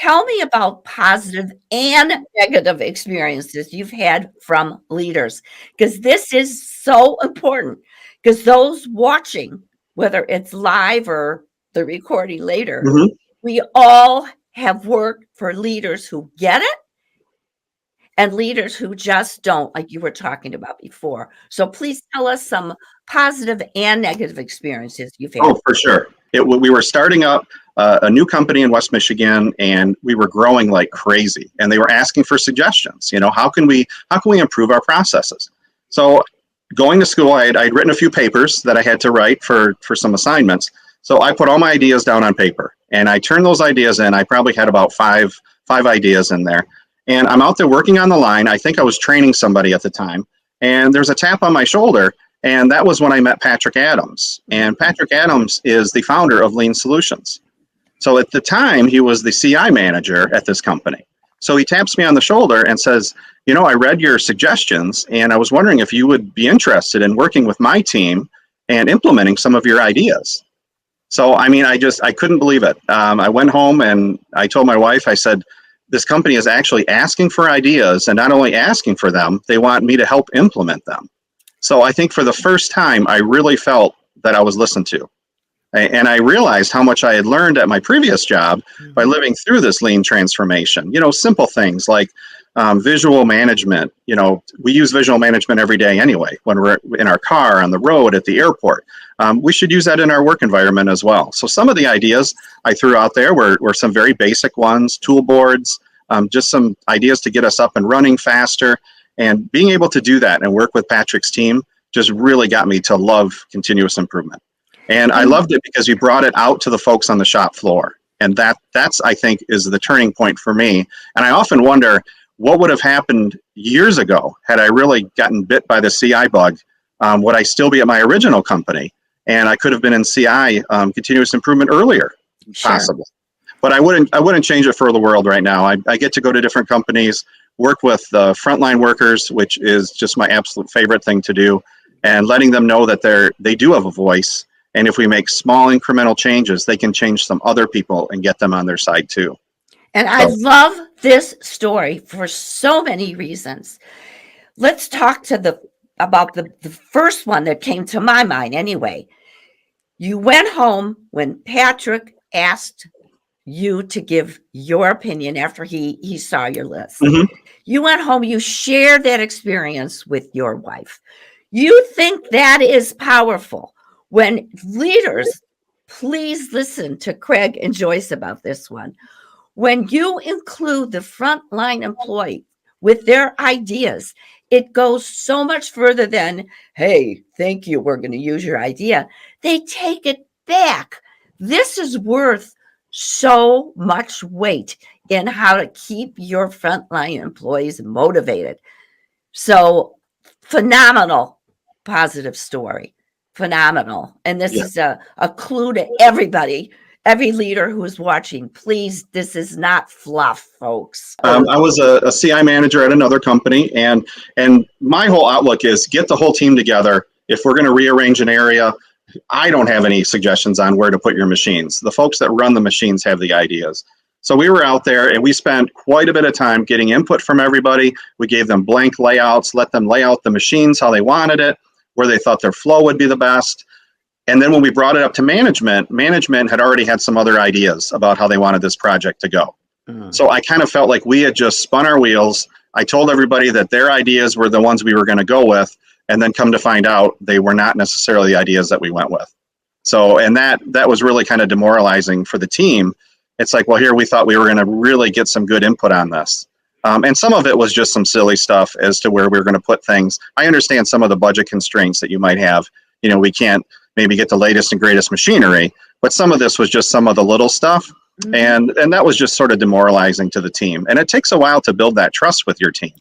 Tell me about positive and negative experiences you've had from leaders, because this is so important. Because those watching, whether it's live or the recording later, Mhm. we all have worked for leaders who get it and leaders who just don't, like you were talking about before. So please tell us some positive and negative experiences you've had. Oh, for sure. We were starting up a new company in West Michigan, and we were growing like crazy. And they were asking for suggestions. You know, how can we improve our processes? So, going to school, I'd written a few papers that I had to write for some assignments. So I put all my ideas down on paper, and I turned those ideas in. I probably had about five ideas in there, and I'm out there working on the line. I think I was training somebody at the time, and there's a tap on my shoulder, and that was when I met Patrick Adams. And Patrick Adams is the founder of Lean Solutions. So at the time, he was the CI manager at this company. So he taps me on the shoulder and says, you know, I read your suggestions, and I was wondering if you would be interested in working with my team and implementing some of your ideas. So, I mean, I couldn't believe it. I went home and I told my wife, I said, this company is actually asking for ideas, and not only asking for them, they want me to help implement them. So I think for the first time, I really felt that I was listened to. And I realized how much I had learned at my previous job by living through this lean transformation. You know, simple things like visual management. You know, we use visual management every day anyway, when we're in our car, on the road, at the airport. We should use that in our work environment as well. So some of the ideas I threw out there were some very basic ones, tool boards, just some ideas to get us up and running faster. And being able to do that and work with Patrick's team just really got me to love continuous improvement. And I loved it because you brought it out to the folks on the shop floor. And that's, I think, is the turning point for me. And I often wonder what would have happened years ago had I really gotten bit by the CI bug. Would I still be at my original company? And I could have been in CI, continuous improvement, earlier, possibly. But I wouldn't change it for the world right now. I get to go to different companies, work with the frontline workers, which is just my absolute favorite thing to do, and letting them know that they do have a voice. And if we make small incremental changes, they can change some other people and get them on their side too. And I love this story for so many reasons. Let's talk about the first one that came to my mind anyway. You went home when Patrick asked you to give your opinion after he saw your list. Mhm. You went home, you shared that experience with your wife. You think that is powerful. When leaders, please listen to Craig and Joyce about this one. When you include the frontline employee with their ideas, it goes so much further than, hey, thank you, we're going to use your idea. They take it back. This is worth so much weight in how to keep your frontline employees motivated. So phenomenal positive story. Phenomenal. And this is a clue to everybody, every leader who is watching. Please, this is not fluff, folks. I was a CI manager at another company, and my whole outlook is get the whole team together. If we're going to rearrange an area, I don't have any suggestions on where to put your machines. The folks that run the machines have the ideas. So we were out there and we spent quite a bit of time getting input from everybody. We gave them blank layouts, let them lay out the machines how they wanted it, where they thought their flow would be the best. And then when we brought it up to management, management had already had some other ideas about how they wanted this project to go. So I kind of felt like we had just spun our wheels. I told everybody that their ideas were the ones we were going to go with, and then come to find out they were not necessarily the ideas that we went with. So, and that was really kind of demoralizing for the team. It's like, well, here we thought we were going to really get some good input on this. And some of it was just some silly stuff as to where we were going to put things. I understand some of the budget constraints that you might have. You know, we can't maybe get the latest and greatest machinery, but some of this was just some of the little stuff. And that was just sort of demoralizing to the team. And it takes a while to build that trust with your team.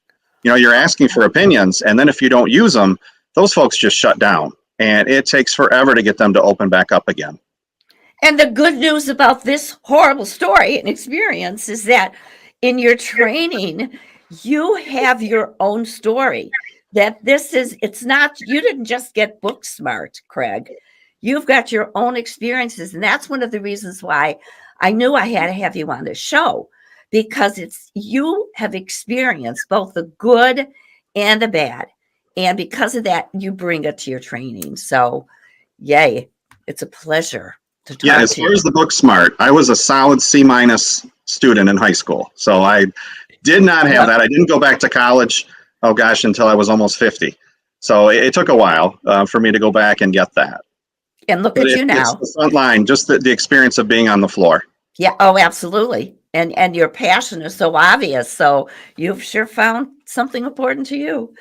You know, you're asking for opinions, and then if you don't use them, those folks just shut down. And it takes forever to get them to open back up again. And the good news about this horrible story and experience is that in your training, you have your own story. That it's not, you didn't just get book smart, Craig. You've got your own experiences. And that's one of the reasons why I knew I had to have you on the show, because you have experienced both the good and the bad. And because of that, you bring it to your training. So, yay, it's a pleasure to talk Yeah, as to far you. as the book smart, I was a solid C- student in high school. So I did not have that. I didn't go back to college, oh gosh, until I was almost 50. So it took a while for me to go back and get that. And look But at you it's now. the front line, just the experience of being on the floor. Yeah, oh, absolutely. And your passion is so obvious. So you've sure found something important to you.